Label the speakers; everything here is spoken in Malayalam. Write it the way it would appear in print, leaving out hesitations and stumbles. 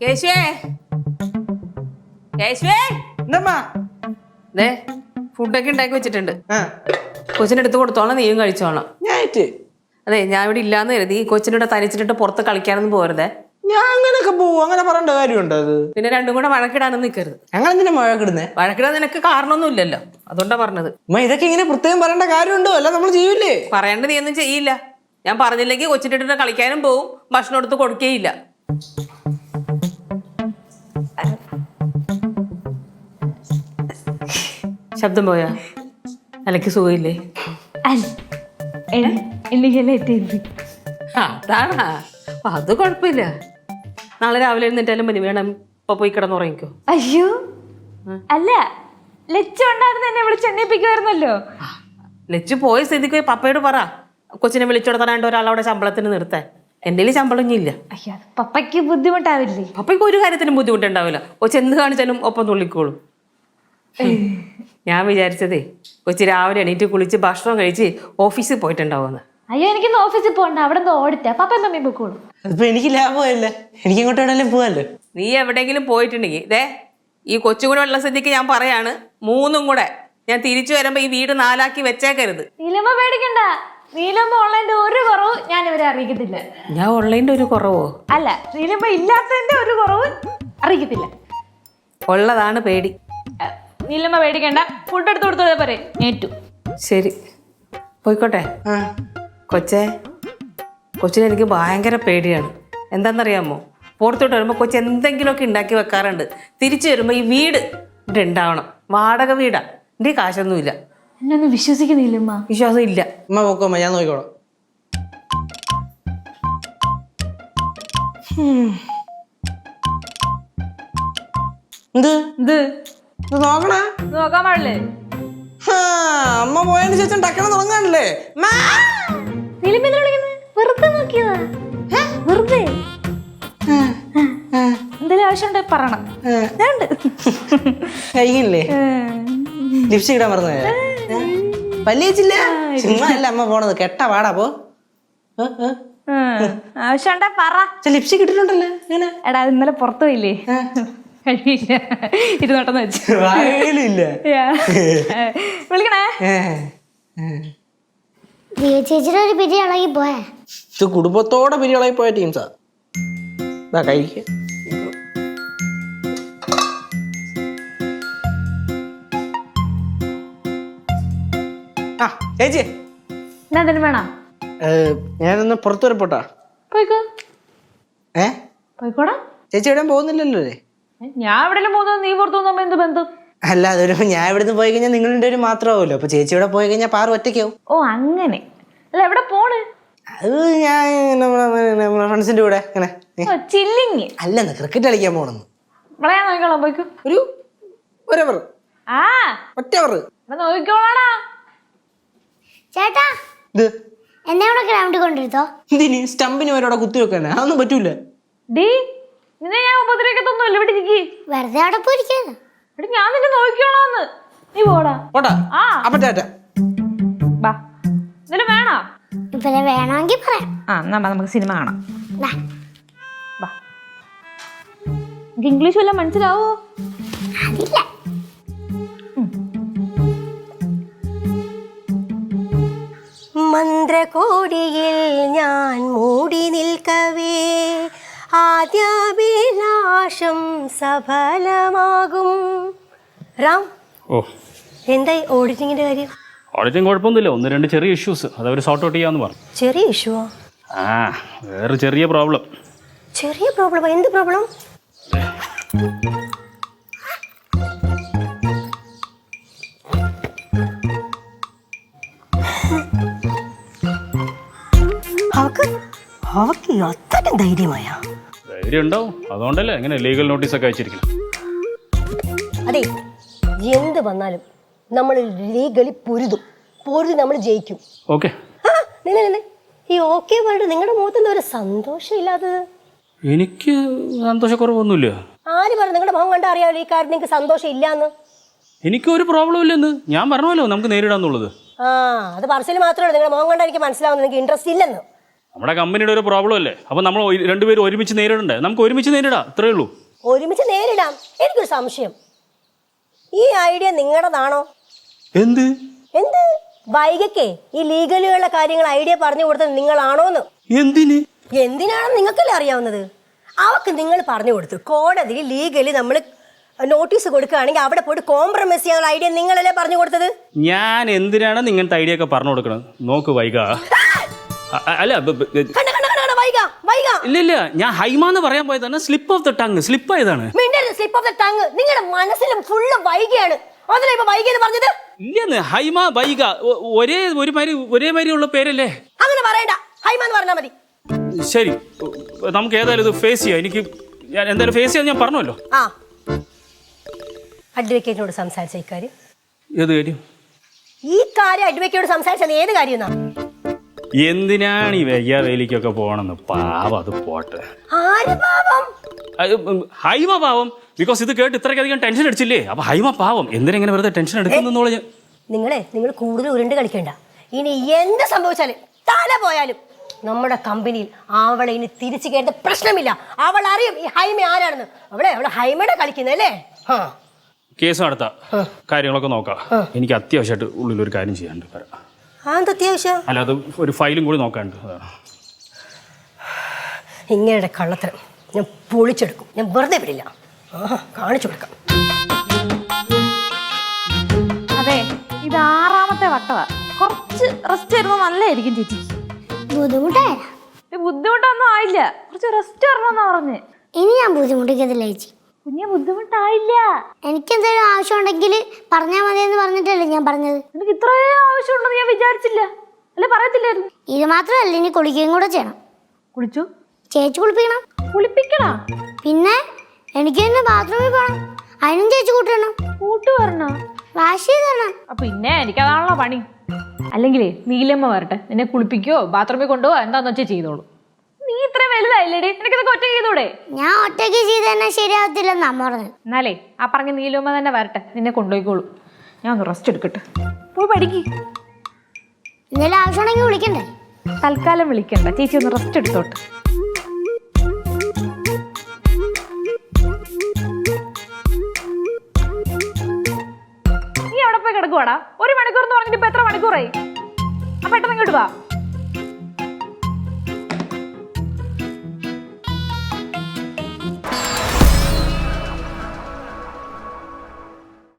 Speaker 1: കേശുവേ കേശുവേ
Speaker 2: എന്താ
Speaker 1: ദേ ഫുഡൊക്കെ ഉണ്ടാക്കി വെച്ചിട്ടുണ്ട്. കൊച്ചിന്റെ അടുത്ത് കൊടുത്തോളാം, നീയും കഴിച്ചോളാം. അതെ, ഞാൻ ഇവിടെ ഇല്ലാന്ന് കരുതി ഈ കൊച്ചിനോട് തനിച്ചിട്ട് പുറത്ത് കളിക്കാനൊന്നും പോരുതേ.
Speaker 2: ഞാൻ അങ്ങനെയൊക്കെ പോവും, അങ്ങനെ പറയേണ്ട കാര്യമുണ്ടോ അത്?
Speaker 1: പിന്നെ രണ്ടും കൂടെ വഴക്കിടാനൊന്നും നിൽക്കരുത്.
Speaker 2: ഞങ്ങൾ എന്തിനാ വഴക്കിടുന്നേ?
Speaker 1: വഴക്കിടാൻ നിനക്ക് കാരണമൊന്നും ഇല്ലല്ലോ, അതുകൊണ്ടാ പറഞ്ഞത്.
Speaker 2: ഇതൊക്കെ ഇങ്ങനെ പ്രത്യേകം പറയേണ്ട കാര്യമുണ്ടോ? അല്ല നമ്മൾ ചെയ്യൂലേ.
Speaker 1: പറയേണ്ടത് നീ ഒന്നും ചെയ്യില്ല. ഞാൻ പറഞ്ഞില്ലെങ്കിൽ കൊച്ചിട്ടിട്ട് കളിക്കാനും പോവും, ഭക്ഷണം എടുത്ത് കൊടുക്കേയില്ല. ശബ്ദം പോയാ? അലക്ക് സുഖമില്ലേ? അതാണാ, അത് കുഴപ്പമില്ല. നാളെ രാവിലെ എഴുന്നേറ്റാലും മതി, വേണം ഇപ്പൊ പോയി കിടന്നുറങ്ങിക്കോ.
Speaker 3: അയ്യോ അല്ല, ലച്ചു ഉണ്ടായിരുന്നു എന്നെ വിളിച്ച് എണ്ണിപ്പിക്കുമായിരുന്നല്ലോ.
Speaker 1: ലച്ചു പോയ സ്ഥിതിക്ക് പപ്പയോട് പറ കൊച്ചിനെ വിളിച്ചോടത്താണ്ട് ഒരാളവിടെ ശമ്പളത്തിന് നിർത്താൻ. എൻ്റെ ശമ്പളം ഇല്ല.
Speaker 3: അയ്യോ, പപ്പയ്ക്ക് ബുദ്ധിമുട്ടാവില്ലേ?
Speaker 1: പപ്പയ്ക്ക് ഒരു കാര്യത്തിനും ബുദ്ധിമുട്ടുണ്ടാവില്ല. കൊച്ചി എന്ത് കാണിച്ചാലും ഒപ്പം തുള്ളിക്കോളും. ഞാൻ വിചാരിച്ചതേ കൊച്ചി രാവിലെ എണീറ്റ് കുളിച്ച് ഭക്ഷണം കഴിച്ച് ഓഫീസിൽ പോയിട്ടുണ്ടാവുമെന്ന്.
Speaker 3: അയ്യോ, എനിക്കിന്ന് ഓഫീസിൽ പോകണ്ട, അവിടെ നിന്ന് ഓടിട്ടാ പപ്പ മമ്മി പോയിക്കോളും.
Speaker 2: അതിപ്പോ എനിക്ക് ലാഭമല്ലേ, എനിക്ക് ഇങ്ങോട്ട് എവിടെയെങ്കിലും പോവാല്ലോ.
Speaker 1: നീ എവിടെയെങ്കിലും പോയിട്ടുണ്ടെങ്കിൽ ദേ ഈ കൊച്ചും കൂടെ ഉള്ള സ്ഥിതിക്ക് ഞാൻ പറയാണ്, മൂന്നും കൂടെ ഞാൻ തിരിച്ചു വരുമ്പോ ഈ വീട് 4 ആക്കി വെച്ചേക്കരുത്.
Speaker 3: നീലമ്മ പേടിക്കണ്ട, നീലമ്മ ഓൺലൈൻ്റെ ഒരു കുറവ് ഞാൻ ഇവരെ അറിയിക്കത്തില്ല.
Speaker 1: ഞാൻ ഓൺലൈൻ്റെ ഒരു കുറവോ?
Speaker 3: അല്ല, നീലമ്മ ഇല്ലാത്തതിന്റെ ഒരു കുറവ് അറിയിക്കത്തില്ല.
Speaker 1: ഉള്ളതാണ് പേടി.
Speaker 3: നീലമ്മ പേടിക്കണ്ട, ഫുഡ് എടുത്ത് കൊടുത്തതേ പറയും ഏറ്റു.
Speaker 1: ശരി, പോയിക്കോട്ടെ. കൊച്ചിനെ എനിക്ക് ഭയങ്കര പേടിയാണ്. എന്താണെന്നറിയാമോ? പുറത്തോട്ട് വരുമ്പോൾ കൊച്ചി എന്തെങ്കിലുമൊക്കെ ഉണ്ടാക്കി വെക്കാറുണ്ട്. തിരിച്ചു വരുമ്പോൾ ഈ വീട് ഇവിടെ ഉണ്ടാവണം. വാടക വീടാ, എൻ്റെ കാശൊന്നുമില്ല.
Speaker 3: എന്നെ ഒന്ന് വിശ്വസിക്കുന്നില്ലമ്മ.
Speaker 1: വിശ്വാസം ഇല്ല.
Speaker 2: അമ്മ പോക്കോമ്മ, ഞാൻ നോക്കിക്കോളാം. നോക്കണേ,
Speaker 3: നോക്കാൻ പാടില്ലേ?
Speaker 2: അമ്മ പോയതിന് ശേഷം ടക്കണം തുടങ്ങാനല്ലേ?
Speaker 3: വെറുതെ നോക്കിയതാ, വെറുതെ. എന്തെങ്കിലും ആവശ്യമുണ്ടെ പറയണം.
Speaker 2: കഴിക്കില്ലേ? ലിപ്സ്റ്റിക് ഇടാൻ മറന്നു പല്ലിച്ചില്ല. ചുമ്മാ അല്ല അമ്മ പോണത്, കെട്ട പാടാ. പോ,
Speaker 3: ആവശ്യമുണ്ടെ പറ.
Speaker 2: ലിപ്സ്റ്റിക് ഇട്ടിട്ടുണ്ടല്ലോ.
Speaker 3: എടാ, ഇന്നലെ പുറത്തു പോയില്ലേ? കഴിയില്ല, ഇരുന്നോട്ടെന്ന് വെച്ചു. വിളിക്കണേ.
Speaker 4: ചേച്ചിയുടെ ഒരു പിരി ഇളകി പോയാ?
Speaker 2: കുടുംബത്തോടെ പിരി ഇളകി പോയ ടീംസാ. കഴിക്ക. ചേച്ചി
Speaker 3: എന്നാ വേണം?
Speaker 2: ഞാനൊന്ന് പുറത്തു വരെ പോട്ടാ.
Speaker 3: പോയിക്കോ. പോയിക്കോടാ.
Speaker 2: ചേച്ചി എവിടെയും പോകുന്നില്ലല്ലോ അല്ലേ?
Speaker 3: ഞാൻ എവിടെയും പോകുന്നത് നീ പുറത്തു പോകുമ്പോ എന്ത് ബന്ധം?
Speaker 2: അല്ല, അതൊരു ഞാൻ ഇവിടുന്ന് പോയി കഴിഞ്ഞാൽ നിങ്ങളുടെ ഒരു മാത്രമാവുമല്ലോ. അപ്പൊ ചേച്ചി ഇവിടെ പോയി കഴിഞ്ഞാൽ പാറ ഒറ്റയ്ക്കാവും.
Speaker 3: ഓ അങ്ങനെ. അല്ല, എവിടെ പോണ്?
Speaker 2: അത് ഞാൻ നമ്മളെ ഫ്രണ്ട്സിന്റെ കൂടെ ഇങ്ങനെ.
Speaker 3: ചില്ലിങ്
Speaker 2: അല്ലെന്ന്, ക്രിക്കറ്റ് കളിക്കാൻ പോണെന്ന്.
Speaker 3: ഞാൻ നോക്കിക്കോളാം, പോയിക്കോ.
Speaker 2: ഒരവർ ഒറ്റ അവർ
Speaker 3: നോക്കിക്കോളാടാ.
Speaker 4: ചേട്ടാ, എന്നെ ഇവിടെ ഗ്രൗണ്ടിൽ കൊണ്ടിരുത്തോ.
Speaker 2: എന്തിന് സ്റ്റമ്പിന് വരെ കുത്തി വെക്കാനാ? അതൊന്നും പറ്റൂല.
Speaker 3: ഡീ, നിന്നെ ഞാൻ ഉപദ്രവിക്കത്തൊന്നുമില്ല. ഇവിടെ ഇരിക്കി,
Speaker 4: വെറുതെ അവിടെ പോയിരിക്കാന്ന്.
Speaker 3: ഞാൻ നിന്നെ നോക്കിക്കോളാന്ന്. നീ പോടാ. ഇതിന് വേണോ?
Speaker 4: ഇവരെ വേണമെങ്കിൽ പറയാം.
Speaker 3: നമുക്ക് സിനിമ കാണാം. ഇംഗ്ലീഷ് വല്ലതും മനസ്സിലാവോ?
Speaker 4: അതില്ല.
Speaker 5: മന്ത്രകോടിയിൽ ഞാൻ മൂടി നിൽക്കവേ ആദ്യാഭിലാഷം സഫലമാകും. റാം, എന്തായി ഓഡിറ്റിങ്ങിന്റെ കാര്യം?
Speaker 6: ഓഡിറ്റിങ് കുഴപ്പമൊന്നുമില്ല, 1-2 ചെറിയ ഇഷ്യൂസ്, അതവർ സോർട്ട് ഔട്ട് ചെയ്യാമെന്ന് പറഞ്ഞു.
Speaker 5: ചെറിയ ഇഷ്യൂവോ?
Speaker 6: വേറെ ചെറിയ പ്രോബ്ലം.
Speaker 5: ചെറിയ പ്രോബ്ലം? എന്ത് പ്രോബ്ലം? അവക്ക് അത്രയും ധൈര്യം
Speaker 6: ഉണ്ടാവും, അതുകൊണ്ടല്ലേ ഇങ്ങനെ ലീഗൽ നോട്ടീസൊക്കെ അയച്ചിരിക്കണം.
Speaker 5: അതെ, എന്ത് വന്നാലും നമ്മൾ ലീഗലി പൊരുതി നമ്മൾ ജയിക്കും.
Speaker 6: ഓക്കെ.
Speaker 5: ഈ ഓക്കെ പറഞ്ഞിട്ട് നിങ്ങളുടെ മുഖത്ത് ഒരു സന്തോഷം ഇല്ലാത്തത്?
Speaker 6: എനിക്ക് സന്തോഷക്കുറവൊന്നുമില്ല.
Speaker 5: ആര് പറഞ്ഞു? നിങ്ങളുടെ മുഖം കണ്ടാ അറിയാമല്ലോ ഈ കാര്യം നിങ്ങൾക്ക് സന്തോഷം ഇല്ലാന്ന്.
Speaker 6: എനിക്കൊരു പ്രോബ്ലം ഇല്ലെന്ന് ഞാൻ പറഞ്ഞല്ലോ, നമുക്ക് നേരിടാന്നുള്ളത്.
Speaker 5: അത് പറച്ചിൽ മാത്രമേ ഉള്ളൂ. നിങ്ങളുടെ മുഖം കണ്ടാ എനിക്ക് മനസ്സിലാവുന്നത് നിങ്ങൾക്ക് ഇൻട്രസ്റ്റ് ഇല്ലെന്ന്.
Speaker 6: നമ്മുടെ കമ്പനിയുടെ ഒരു പ്രോബ്ലം അല്ലേ? അപ്പം നമ്മൾ രണ്ടുപേരും ഒരുമിച്ച് നേരിടണ്ടേ? നമുക്ക് ഒരുമിച്ച് നേരിടാം, ഇത്രയേ ഉള്ളൂ.
Speaker 5: ഒരുമിച്ച് നേരിടാം. എനിക്കൊരു സംശയം, ഈ ഐഡിയ നിങ്ങളുടേതാണോ?
Speaker 6: എന്ത്
Speaker 5: വൈകക്കേ ഈ ലീഗലുകളുടെ കാര്യങ്ങൾ ഐഡിയ പറഞ്ഞു കൊടുത്തത് നിങ്ങളാണോന്ന്?
Speaker 6: എന്തിന്?
Speaker 5: എന്തിനാണെന്ന് നിങ്ങൾക്കല്ലേ അറിയാവുന്നത്. അവക്ക് നിങ്ങൾ പറഞ്ഞു കൊടുത്തു കോടതിയിൽ ലീഗലി നമ്മൾ നോട്ടീസ് കൊടുക്കുകയാണെങ്കിൽ അവിടെ പോയിട്ട് കോംപ്രമൈസ് ചെയ്യാനുള്ള ഐഡിയ നിങ്ങളല്ലേ പറഞ്ഞു കൊടുത്തത്?
Speaker 6: ഞാൻ എന്തിനാണ് ഇങ്ങനത്തെ ഐഡിയ ഒക്കെ പറഞ്ഞു കൊടുക്കണത്? നോക്ക് വൈക, അല്ല ഇല്ല, ഞാൻ ഹൈമാന്ന് പറയാൻ പോയതാണ്. Slip of the tongue, slip ആയതാണ്.
Speaker 5: Slip of the tongue. നിങ്ങളുടെ മനസ്സിലും ഫുള്ള് വൈകിയാണ്. അതല്ലേ ഇപ്പൊ വൈകിയെന്ന് പറഞ്ഞത്?
Speaker 6: ഇല്ലെന്ന്, ഹൈമ വൈക ഒരേമാതിരി ഉള്ള പേരല്ലേ?
Speaker 5: അങ്ങനെ പറയണ്ട, ഹൈമാന്ന് പറഞ്ഞാൽ മതി.
Speaker 6: ശരി, നമുക്ക് ഏതായാലും ഇത് ഫേസ് ചെയ്യാം. ഞാൻ എന്തായാലും ഫേസ് ചെയ്യാൻ ഞാൻ പറഞ്ഞല്ലോ.
Speaker 5: ആ, അഡ്വക്കേറ്റിനോട് സംസാരിച്ച ഇക്കാര്യം.
Speaker 6: ഏത് കാര്യം?
Speaker 5: ഈ കാര്യം അഡ്വക്കേറ്റോട് സംസാരിച്ചത് ഏത് കാര്യം?
Speaker 6: എന്തിനാണ് ഈ വേലിക്കൊക്കെ പോകണമെന്ന്? പാവം, അത് പോട്ടെ.
Speaker 5: ആര് പാവം?
Speaker 6: ഹൈമ പാവം. ബിക്കോസ് ഇത് കേട്ട് ഇത്രയ്ക്കധികം ടെൻഷൻ അടിച്ചില്ലേ? അപ്പൊ ഹൈമ പാവം. എന്തിനെങ്ങനെ വെറുതെ ടെൻഷൻ എടുക്കുന്നോളൂ.
Speaker 5: നിങ്ങൾ കൂടുതൽ ഉരുണ്ട് കളിക്കണ്ട. ഇനി എന്ത് സംഭവിച്ചാലും തല പോയാലും നമ്മുടെ കമ്പനിയിൽ അവളെ ഇനി തിരിച്ചു കയറുന്ന പ്രശ്നമില്ല. അവൾ അറിയും ഈ ഹൈമ ആരാണെന്ന്. അവളെ ഹൈമയുടെ കളിക്കുന്നല്ലേ.
Speaker 6: കേസ് നടത്താം, കാര്യങ്ങളൊക്കെ നോക്കാം. എനിക്ക് അത്യാവശ്യമായിട്ട് ഉള്ളിലൊരു കാര്യം ചെയ്യാണ്ട് വരാം.
Speaker 5: അത്യാവശ്യം
Speaker 6: അല്ല, അത് ഒരു ഫയലും കൂടി നോക്കാണ്ട്.
Speaker 5: ഇങ്ങനെ കള്ളത്തരം ഞാൻ പൊളിച്ചെടുക്കും. ഞാൻ വെറുതെ വിടില്ല. കാണിച്ചു കൊടുക്കാം.
Speaker 3: അതെ, ഇത് 6ാമത്തെ വട്ടമാ. കുറച്ച് റെസ്റ്റ് ആയിരുന്നു നല്ലതായിരിക്കും ചേച്ചി. ബുദ്ധിമുട്ടൊന്നും ആയില്ല, കുറച്ച് റെസ്റ്റ് വരണമെന്നാ പറഞ്ഞ്.
Speaker 4: ഇനി ഞാൻ ബുദ്ധിമുട്ടിക്കത്തില്ല ചേച്ചി.
Speaker 3: കുഞ്ഞെ ബുദ്ധിമുട്ടായില്ല.
Speaker 4: എനിക്കെന്തെങ്കിലും ആവശ്യം ഉണ്ടെങ്കിൽ പറഞ്ഞാൽ മതി എന്ന് പറഞ്ഞിട്ടല്ലേ ഞാൻ പറഞ്ഞത്.
Speaker 3: എനിക്ക് ഇത്രയും ആവശ്യമുണ്ടെന്ന് ഞാൻ വിചാരിച്ചില്ല. അല്ലെ പറയത്തില്ലായിരുന്നു.
Speaker 4: ഇത് മാത്രമല്ല, ഇനി കുളിക്കുകയും കൂടെ ചെയ്യണം.
Speaker 3: കുളിച്ചു?
Speaker 4: ചേച്ചി കുളിപ്പിക്കണം.
Speaker 3: കുളിപ്പിക്കണ?
Speaker 4: പിന്നെ എനിക്ക് തന്നെ ബാത്റൂമിൽ പോകണം. അതിനും ചേച്ചി കൂട്ടണം.
Speaker 3: കൂട്ടുവരണോ?
Speaker 4: വാഷ് ചെയ്ത് തരണം.
Speaker 3: പിന്നെ എനിക്കതാണല്ലോ പണി. അല്ലെങ്കിലേ നീലമ്മ വരട്ടെ, നിന്നെ കുളിപ്പിക്കോ ബാത്റൂമിൽ കൊണ്ടുപോവോ എന്താന്ന് വെച്ചാൽ ചെയ്തോളൂ. നീ ഇത്രയും വലുതായില്ലേടി, നിനക്കിതൊക്കെ ഒറ്റയ്ക്ക് ചെയ്തൂടെ?
Speaker 4: ഞാൻ ഒറ്റയ്ക്ക് ചെയ്ത് തന്നെ ശരിയാവത്തില്ലെന്ന് അമ്മ പറഞ്ഞു.
Speaker 3: എന്നാലേ ആ പറഞ്ഞ നീലമ്മ തന്നെ വരട്ടെ, നിന്നെ കൊണ്ടുപോയിക്കോളൂ. ഞാൻ ഒന്ന് റെസ്റ്റ് എടുക്കട്ടെ. പോയി പഠിക്ക്.
Speaker 4: എന്തെങ്കിലും ആവശ്യമുണ്ടെങ്കിൽ വിളിക്കണ്ടേ?
Speaker 3: തൽക്കാലം വിളിക്കണ്ട, ചേച്ചി ഒന്ന് റെസ്റ്റ് എടുത്തോട്ടെ. നീ എവിടെ പോയി കിടക്കുവാടാ? 1 മണിക്കൂർ എന്ന് പറഞ്ഞിട്ട് ഇപ്പൊ എത്ര മണിക്കൂറായി? ആ പെട്ടെന്ന് ഇങ്ങോട്ട് വാ.